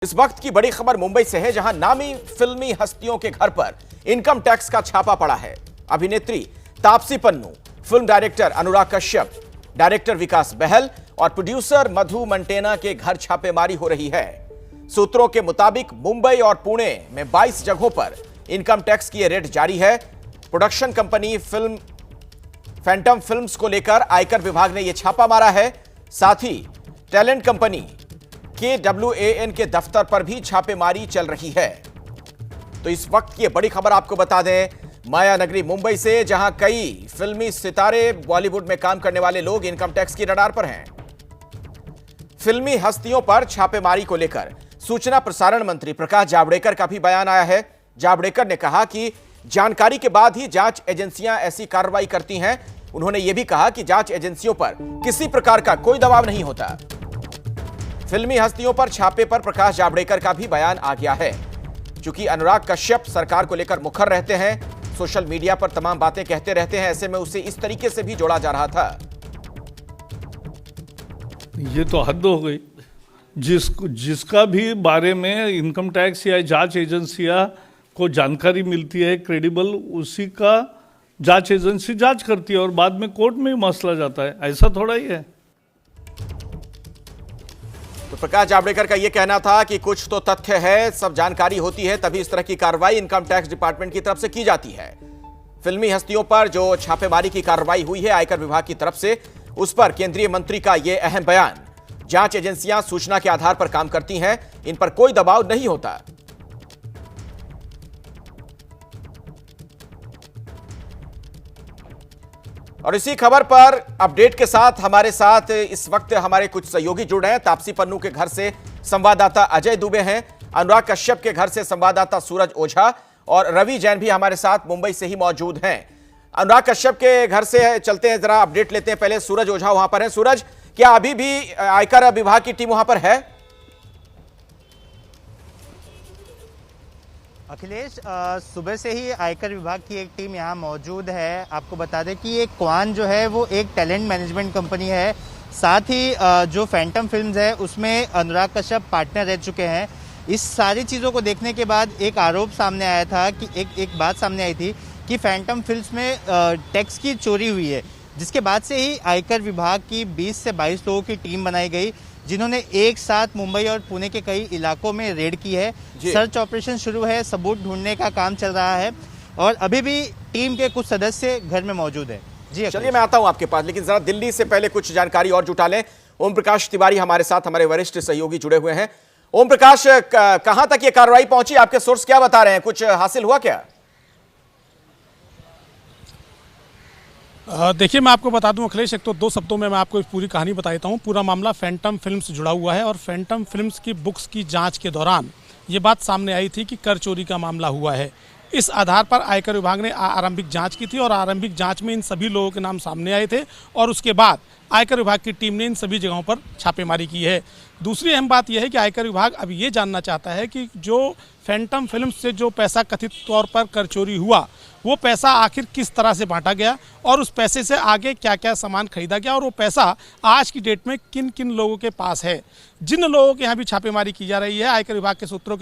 इस वक्त की बड़ी खबर मुंबई से है, जहां नामी फिल्मी हस्तियों के घर पर इनकम टैक्स का छापा पड़ा है। अभिनेत्री Taapsee Pannu, film director Anurag Kashyap, director विकास बहल और प्रोड्यूसर मधु मंटेना के घर छापेमारी हो रही है। सूत्रों के मुताबिक मुंबई और पुणे में 22 जगहों पर इनकम टैक्स की रेड जारी है। Production company film Phantom films को लेकर आयकर विभाग ने यह छापा मारा है। साथ ही टैलेंट कंपनी KWAN के दफ्तर पर भी छापेमारी चल रही है। तो इस वक्त की बड़ी खबर आपको बता दें, माया नगरी मुंबई से, जहां कई फिल्मी सितारे, बॉलीवुड में काम करने वाले लोग इनकम टैक्स की रडार पर हैं। फिल्मी हस्तियों पर छापेमारी को लेकर सूचना प्रसारण मंत्री प्रकाश जावड़ेकर का भी बयान आया है। जावड़ेकर ने कहा कि जानकारी के बाद ही जांच एजेंसियां ऐसी कार्रवाई करती हैं। उन्होंने यह भी कहा कि जांच एजेंसियों पर किसी प्रकार का कोई दबाव नहीं होता। फिल्मी हस्तियों पर छापे पर प्रकाश जावड़ेकर का भी बयान आ गया है। चूंकि अनुराग कश्यप सरकार को लेकर मुखर रहते हैं, सोशल मीडिया पर तमाम बातें कहते रहते हैं, ऐसे में उसे इस तरीके से भी जोड़ा जा रहा था। ये तो हद हो गई। जिसका भी बारे में इनकम टैक्स या जांच एजेंसियां को जानकारी मिलती है क्रेडिबल, उसी का जांच एजेंसी जांच करती है और बाद में कोर्ट में ही मसला जाता है। ऐसा थोड़ा ही है। तो प्रकाश जावड़ेकर का यह कहना था कि कुछ तो तथ्य है, सब जानकारी होती है तभी इस तरह की कार्रवाई इनकम टैक्स डिपार्टमेंट की तरफ से की जाती है। फिल्मी हस्तियों पर जो छापेमारी की कार्रवाई हुई है आयकर विभाग की तरफ से, उस पर केंद्रीय मंत्री का यह अहम बयान। जांच एजेंसियां सूचना के आधार पर काम करती हैं, इन पर कोई दबाव नहीं होता। और इसी खबर पर अपडेट के साथ इस वक्त हमारे कुछ सहयोगी जुड़ रहे हैं। तापसी पन्नू के घर से संवाददाता अजय दुबे हैं, अनुराग कश्यप के घर से संवाददाता सूरज ओझा और रवि जैन भी हमारे साथ मुंबई से ही मौजूद हैं। अनुराग कश्यप के घर से चलते हैं, जरा अपडेट लेते हैं। पहले सूरज ओझा वहां पर है। सूरज, क्या अभी भी आयकर विभाग की टीम वहां पर है? अखिलेश, सुबह से ही आयकर विभाग की एक टीम यहाँ मौजूद है। आपको बता दें कि ये क्वान जो है वो एक टैलेंट मैनेजमेंट कंपनी है। साथ ही जो फैंटम फिल्म्स है उसमें अनुराग कश्यप पार्टनर रह चुके हैं। इस सारी चीज़ों को देखने के बाद एक आरोप सामने आया था कि एक बात सामने आई थी कि फैंटम फिल्म्स में टैक्स की चोरी हुई है, जिसके बाद से ही आयकर विभाग की 20 से 22 लोगों की टीम बनाई गई, जिन्होंने एक साथ मुंबई और पुणे के कई इलाकों में रेड की है। सर्च ऑपरेशन शुरू है, सबूत ढूंढने का काम चल रहा है और अभी भी टीम के कुछ सदस्य घर में मौजूद है। जी चलिए, मैं आता हूं आपके पास, लेकिन जरा दिल्ली से पहले कुछ जानकारी और जुटा लें। ओम प्रकाश तिवारी हमारे साथ, हमारे वरिष्ठ सहयोगी जुड़े हुए हैं। ओम प्रकाश, कहां तक ये कार्रवाई पहुंची? आपके सोर्स क्या बता रहे हैं? कुछ हासिल हुआ क्या? देखिए, मैं आपको बता दूं अखिलेश, एक तो 2 शब्दों में मैं आपको पूरी कहानी बता देता हूं। पूरा मामला फैंटम फिल्म्स से जुड़ा हुआ है और फैंटम फिल्म्स की बुक्स की जांच के दौरान ये बात सामने आई थी कि कर चोरी का मामला हुआ है। इस आधार पर आयकर विभाग ने आरंभिक जांच की थी और आरंभिक जांच में इन सभी लोगों के नाम सामने आए थे और उसके बाद आयकर विभाग की टीम ने इन सभी जगहों पर छापेमारी की है। दूसरी अहम बात यह है कि आयकर विभाग अब ये जानना चाहता है कि जो फैंटम फिल्म से जो पैसा कथित तौर पर कर चोरी हुआ, वो पैसा आखिर किस तरह से बांटा गया और उस पैसे से आगे क्या क्या सामान खरीदा गया और वो पैसा आज की डेट में किन किन लोगों के पास है। जिन लोगों के यहाँ भी छापेमारी की जा रही है, आयकर विभाग के सूत्रों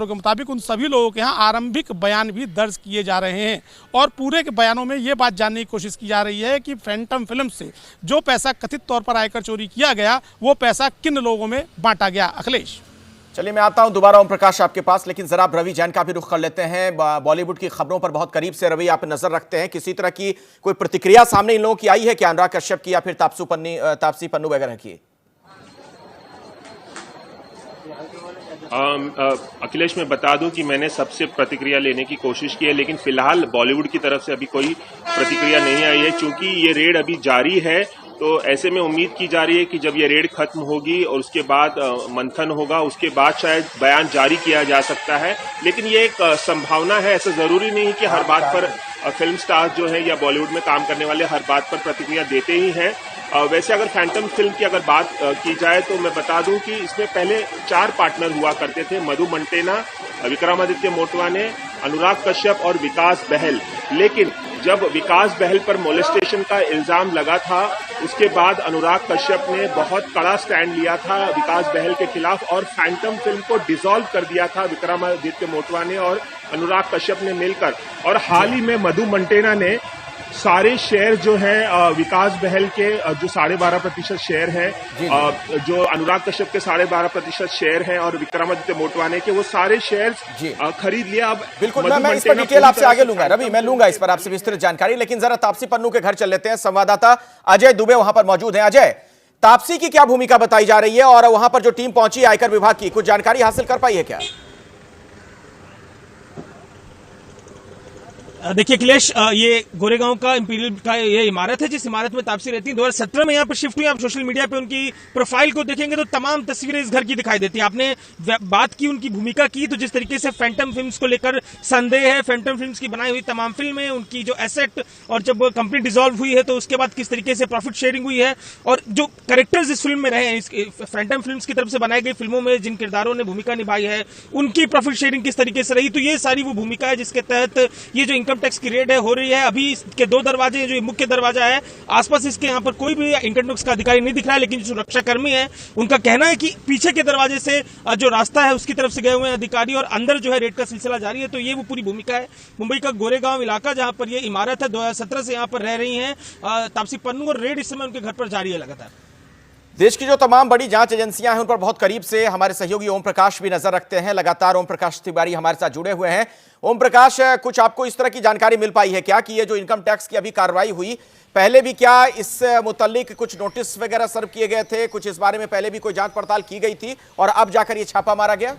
के मुताबिक उन सभी लोगों के यहाँ आरंभिक बयान भी दर्ज किए जा रहे हैं और पूरे के बयानों में ये बात जानने की कोशिश की जा रही है कि फैंटम फिल्म से जो पैसा कथित तौर पर आयकर चोरी किया गया, वो पैसा किन लोगों में बांटा गया। अखिलेश, चलिए, मैं आता हूं दोबारा ओम प्रकाश आपके पास, लेकिन जरा आप रवि जैन का भी रुख कर लेते हैं। बॉलीवुड की खबरों पर बहुत करीब से रवि आप नजर रखते हैं। किसी तरह की कोई प्रतिक्रिया सामने इन लोगों की आई है क्या, अनुराग कश्यप की या फिर तापसी पन्नू वगैरह की? अखिलेश, मैं बता दूं कि मैंने सबसे प्रतिक्रिया लेने की कोशिश की है, लेकिन फिलहाल बॉलीवुड की तरफ से अभी कोई प्रतिक्रिया नहीं आई है। चूंकि ये रेड अभी जारी है, तो ऐसे में उम्मीद की जा रही है कि जब ये रेड खत्म होगी और उसके बाद मंथन होगा, उसके बाद शायद बयान जारी किया जा सकता है। लेकिन ये एक संभावना है, ऐसा जरूरी नहीं कि हर बात पर फिल्म स्टार्स जो है या बॉलीवुड में काम करने वाले हर बात पर प्रतिक्रिया देते ही हैं। वैसे अगर फैंटम फिल्म की अगर बात की जाए तो मैं बता दूं कि इसमें पहले 4 पार्टनर हुआ करते थे, मधु मंटेना, विक्रमादित्य मोटवाने, अनुराग कश्यप और विकास बहल। लेकिन जब विकास बहल पर मोलेस्टेशन का इल्जाम लगा था, उसके बाद अनुराग कश्यप ने बहुत कड़ा स्टैंड लिया था विकास बहल के खिलाफ और फैंटम फिल्म को डिसॉल्व कर दिया था विक्रमादित्य मोटवाने और अनुराग कश्यप ने मिलकर। और हाल ही में मधु मंटेना ने सारे शेयर जो है विकास बहल के जो 12.5% शेयर है, जो अनुराग कश्यप के 12.5% शेयर है और विक्रमादित्य मोटवाने के वो सारे शेयर खरीद लिया। अब बिल्कुल मैं इस पर डिटेल आपसे आगे लूंगा रवि, मैं लूंगा इस पर आपसे विस्तृत जानकारी, लेकिन जरा तापसी पन्नू के घर चल लेते हैं। संवाददाता अजय दुबे वहां पर मौजूद हैं। अजय, तापसी की क्या भूमिका बताई जा रही है और वहां पर जो टीम पहुंची आयकर विभाग की, कुछ जानकारी हासिल कर पाई है क्या? देखिए अखिलेश, ये गोरेगांव का इंपीरियल का ये इमारत है जिस इमारत में तापसी रहती है। 2017 में यहाँ पर शिफ्ट हुई। आप सोशल मीडिया पे उनकी प्रोफाइल को देखेंगे तो तमाम तस्वीरें इस घर की दिखाई देती है। आपने बात की उनकी भूमिका की, तो जिस तरीके से फैंटम फिल्म्स को लेकर संदेह है, फैंटम फिल्म्स की बनाई हुई तमाम फिल्में, उनकी जो एसेट और जब कंपनी डिसॉल्व हुई है तो उसके बाद किस तरीके से प्रॉफिट शेयरिंग हुई है और जो कैरेक्टर्स इस फिल्म में रहे हैं, फैंटम फिल्म्स की तरफ से बनाई गई फिल्मों में जिन किरदारों ने भूमिका निभाई है उनकी प्रॉफिट शेयरिंग किस तरीके से रही, तो ये सारी वो भूमिका है जिसके तहत ये जो इनकम टैक्स की रेड है हो रही है। अभी इसके 2 दरवाजे, जो मुख्य दरवाजा है, आसपास इसके यहाँ पर कोई भी इनकम टैक्स का अधिकारी नहीं दिख रहा है, लेकिन जो सुरक्षा कर्मी है उनका कहना है कि पीछे के दरवाजे से जो रास्ता है उसकी तरफ से गए हुए हैं अधिकारी और अंदर जो है रेड का सिलसिला जारी है। तो ये वो पूरी भूमिका है। मुंबई का गोरेगांव इलाका जहां पर ये इमारत है, 2017 से यहाँ पर रह रही है तापसी पन्नू और रेड इस समय उनके घर पर जारी है लगातार। देश की जो तमाम बड़ी जांच एजेंसियां हैं उन पर बहुत करीब से हमारे सहयोगी ओम प्रकाश भी नजर रखते हैं। लगातार ओम प्रकाश तिवारी हमारे साथ जुड़े हुए हैं। ओम प्रकाश, कुछ आपको इस तरह की जानकारी मिल पाई है क्या कि ये जो इनकम टैक्स की अभी कार्रवाई हुई, पहले भी क्या इस मुतालिक कुछ नोटिस वगैरह सर्व किए गए थे, कुछ इस बारे में पहले भी कोई जांच पड़ताल की गई थी और अब जाकर ये छापा मारा गया?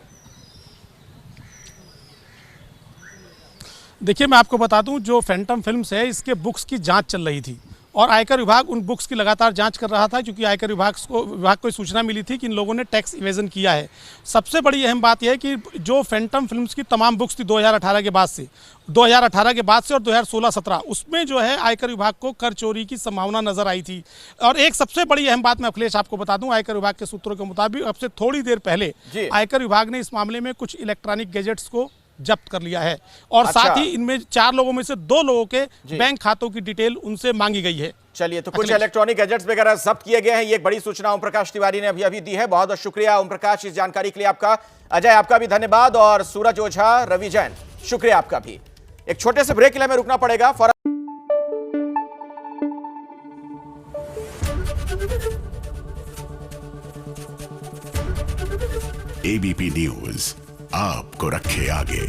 देखिए, मैं आपको बता दूं, जो फैंटम फिल्म्स है इसके बुक्स की जांच चल रही थी और आयकर विभाग उन बुक्स की लगातार जांच कर रहा था, क्योंकि आयकर विभाग को सूचना मिली थी कि इन लोगों ने टैक्स इवेजन किया है। सबसे बड़ी अहम बात यह है कि जो फैंटम फिल्म्स की तमाम बुक्स थी 2018 के बाद से और 2016-17 उसमें जो है आयकर विभाग को कर चोरी की संभावना नजर आई थी। और एक सबसे बड़ी अहम बात मैं अखिलेश आपको बता दूं, आयकर विभाग के सूत्रों के मुताबिक अब से थोड़ी देर पहले आयकर विभाग ने इस मामले में कुछ इलेक्ट्रॉनिक गैजेट्स को जब्त कर लिया है और साथ ही इनमें 4 लोगों में से 2 लोगों के बैंक खातों की डिटेल उनसे मांगी गई है। चलिए, तो कुछ इलेक्ट्रॉनिक गैजेट्स वगैरह जब्त किए गए हैं। ये एक बड़ी सूचना ओम प्रकाश तिवारी ने अभी दी है। बहुत बहुत शुक्रिया ओम प्रकाश इस जानकारी के लिए आपका। अजय, आपका भी धन्यवाद और सूरज ओझा, रवि जैन, शुक्रिया आपका भी। एक छोटे से ब्रेक के लिए हमें रुकना पड़ेगा। एबीपी न्यूज आपको रखे आगे।